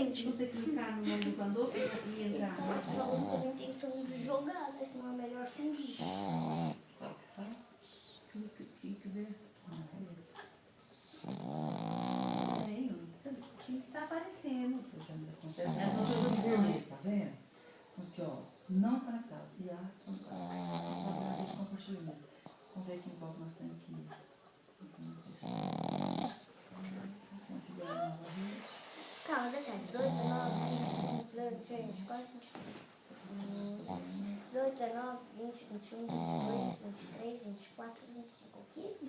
frente. Se você clicar no nome do cantor e entrar. Ele tá falando que ele tem intenção de jogar, mas senão é melhor fingir. Qual que você fala? Clique ver. Nenhum. Tinha que estar aparecendo. As outras opções. Tá vendo? Aqui, ó. Não conectado. E a conectado. De compartilhamento. Vamos ver aqui qual nós temos aqui. Configurar a nova rede. Calma, dá certo. 2, 19, 20, 23, 24, 25. 2, 19, 20, 21, 22, 23, 24, 25, 15.